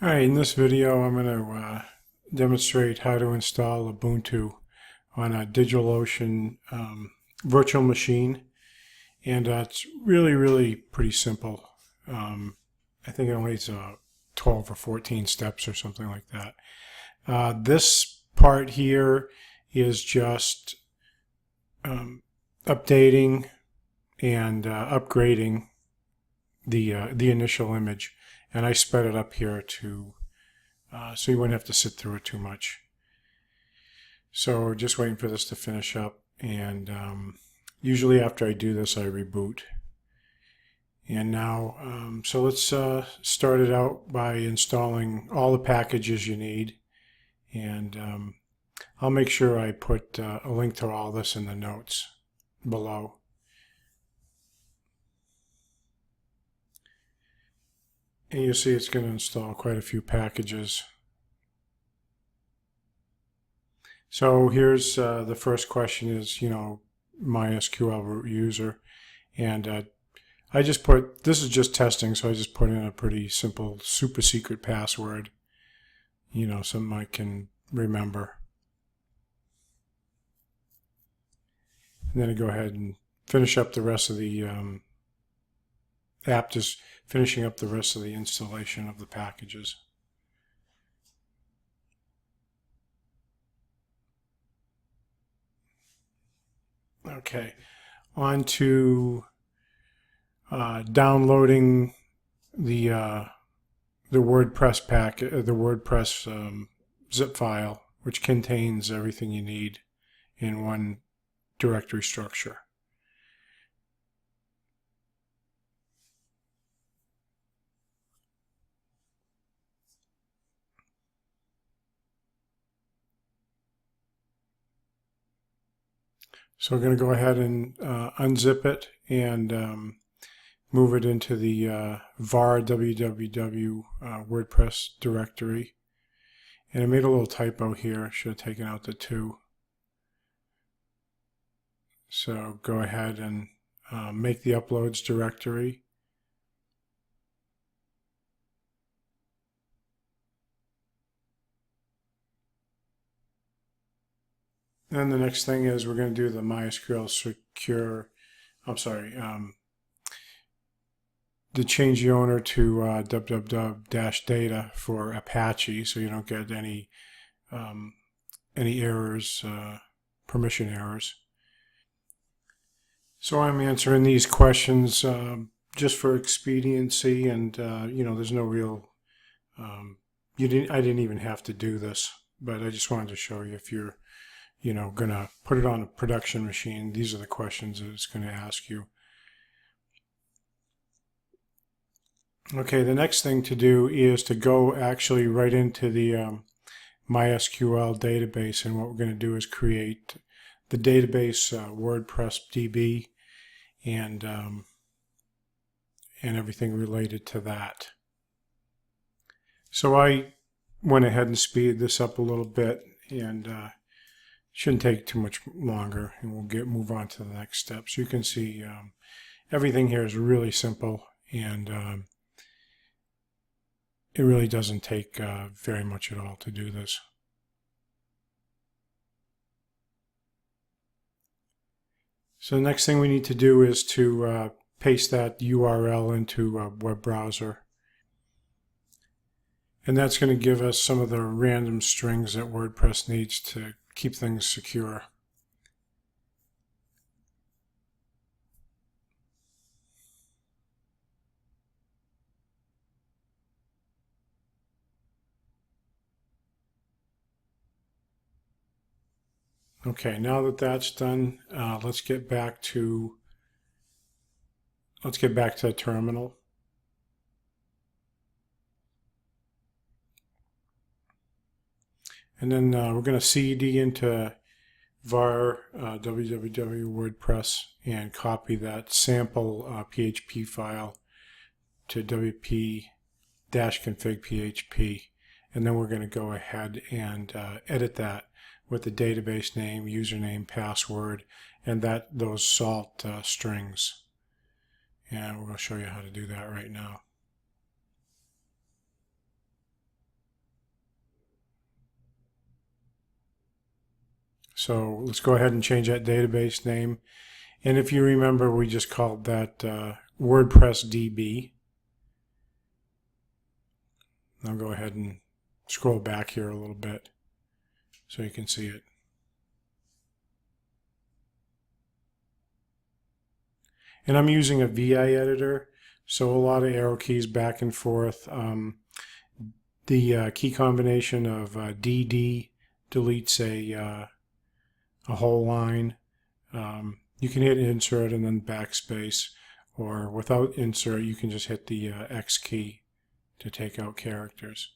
Alright, in this video I'm going to demonstrate how to install Ubuntu on a DigitalOcean virtual machine, and it's really pretty simple. I think it only is 12 or 14 steps or something like that. This part here is just updating and upgrading the initial image, and I sped it up here to so you wouldn't have to sit through it too much. So just waiting for this to finish up, and usually after I do this I reboot. And now so let's start it out by installing all the packages you need, and I'll make sure I put a link to all this in the notes below. And you see it's going to install quite a few packages. So here's the first question is, MySQL root user. And I just put, this is just testing, so I just put in a pretty simple super secret password, something I can remember. And then I go ahead and finish up the rest of the app, just finishing up the rest of the installation of the packages. Okay, on to downloading the WordPress the WordPress zip file, which contains everything you need in one directory structure. So we're going to go ahead and unzip it and move it into the var www WordPress directory. And I made a little typo here. I should have taken out the 2. So go ahead and make the uploads directory. Then the next thing is we're going to do the MySQL secure, to change the owner to www-data for Apache, so you don't get any errors, permission errors. So I'm answering these questions just for expediency, and there's no real, I didn't even have to do this, but I just wanted to show you if you're going to put it on a production machine, these are the questions that it's going to ask you. Okay, the next thing to do is to go actually right into the MySQL database, and what we're going to do is create the database WordPress DB and everything related to that. So I went ahead and speeded this up a little bit, and shouldn't take too much longer, and we'll move on to the next step. So you can see everything here is really simple, and it really doesn't take very much at all to do this. So the next thing we need to do is to paste that URL into a web browser. And that's going to give us some of the random strings that WordPress needs to keep things secure. Okay, now that that's done, let's get back to the terminal. And then we're going to cd into var www WordPress and copy that sample PHP file to wp-config php, and then we're going to go ahead and edit that with the database name, username, password, and those salt strings. And we're going to show you how to do that right now. So let's go ahead and change that database name. And if you remember, we just called that WordPress DB. I'll go ahead and scroll back here a little bit so you can see it. And I'm using a VI editor, so a lot of arrow keys back and forth. The key combination of DD deletes a whole line. You can hit insert and then backspace, or without insert you can just hit the X key to take out characters.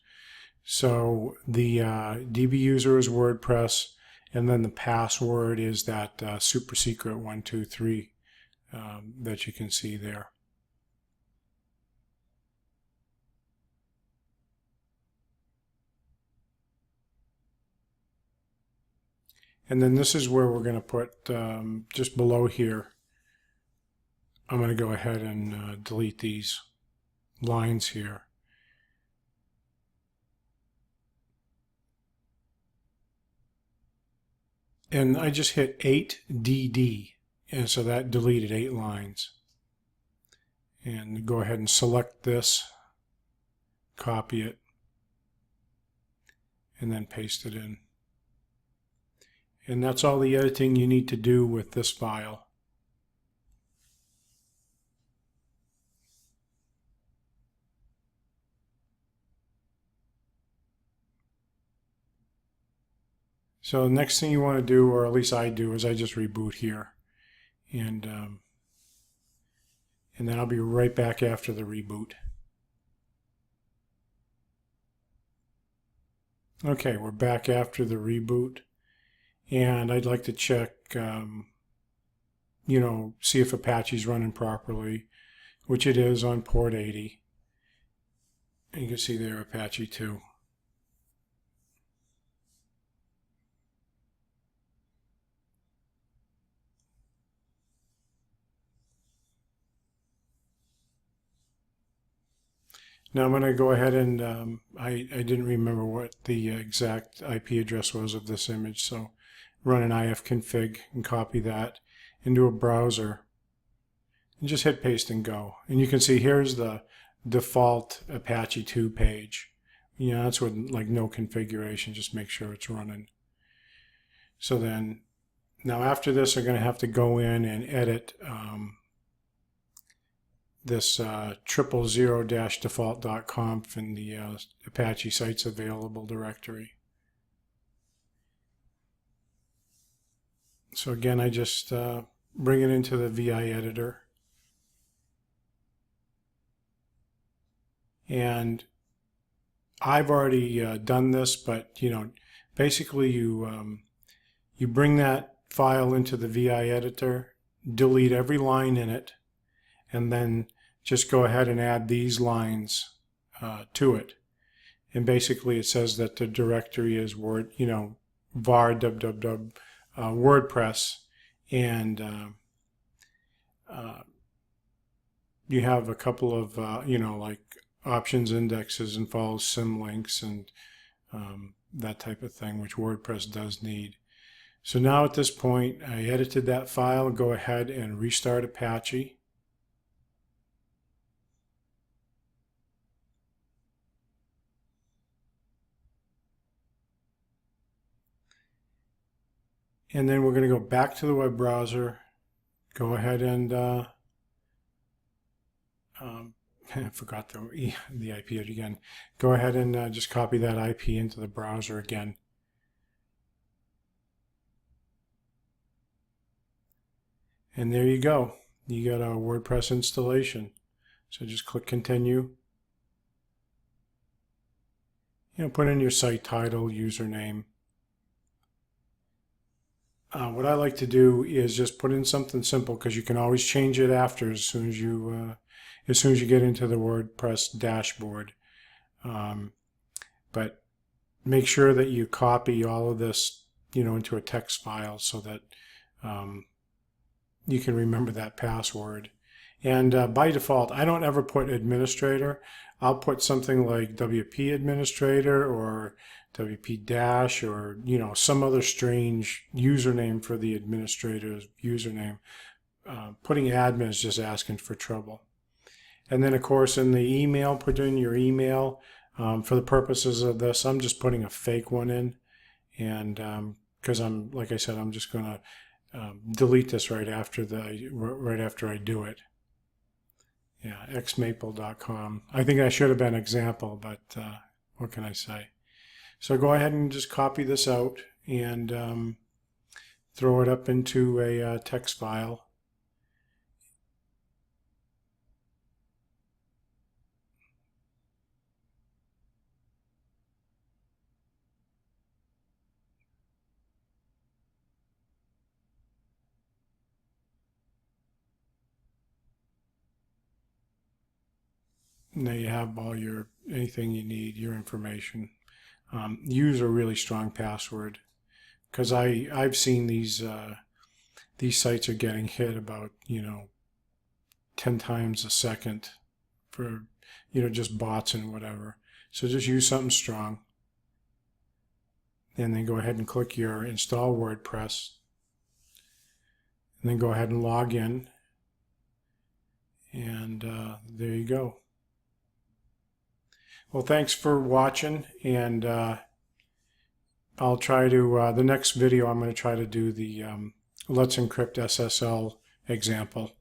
So the DB user is WordPress, and then the password is that super secret 123 that you can see there. And then this is where we're going to put, just below here, I'm going to go ahead and delete these lines here. And I just hit 8DD, and so that deleted 8 lines. And go ahead and select this, copy it, and then paste it in. And that's all the editing you need to do with this file. So the next thing you want to do, or at least I do, is I just reboot here. And then I'll be right back after the reboot. Okay, we're back after the reboot. And I'd like to check, see if Apache's running properly, which it is on port 80. And you can see there Apache 2. Now I'm going to go ahead and, I didn't remember what the exact IP address was of this image, so run an ifconfig and copy that into a browser and just hit paste and go. And you can see here's the default Apache 2 page. That's with like no configuration, just make sure it's running. So then, now after this, I'm going to have to go in and edit this 000-default.conf in the Apache Sites Available directory. So again, I just bring it into the VI editor. And I've already done this, but basically you bring that file into the VI editor, delete every line in it, and then just go ahead and add these lines to it. And basically it says that the directory is var www WordPress, and you have a couple of like options indexes and follows symlinks and that type of thing, which WordPress does need. So now at this point, I edited that file. Go ahead and restart Apache. And then we're going to go back to the web browser, go ahead and, I forgot the IP again. Go ahead and just copy that IP into the browser again. And there you go. You got a WordPress installation. So just click continue. Put in your site title, username. What I like to do is just put in something simple, because you can always change it after as soon as you get into the WordPress dashboard. But make sure that you copy all of this, into a text file so that you can remember that password. And by default, I don't ever put administrator. I'll put something like WP administrator or WP dash or, some other strange username for the administrator's username. Putting admin is just asking for trouble. And then, of course, in the email, put in your email. For the purposes of this, I'm just putting a fake one in. And because like I said, I'm just going to delete this right after I do it. Yeah, xmaple.com. I think that should have been example, but what can I say? So go ahead and just copy this out and throw it up into a text file. And there you have all anything you need, your information. Use a really strong password, because I've seen these sites are getting hit about 10 times a second for just bots and whatever. So just use something strong, and then go ahead and click your install WordPress, and then go ahead and log in, and there you go. Well, thanks for watching, and I'll try to, the next video I'm going to try to do the Let's Encrypt SSL example.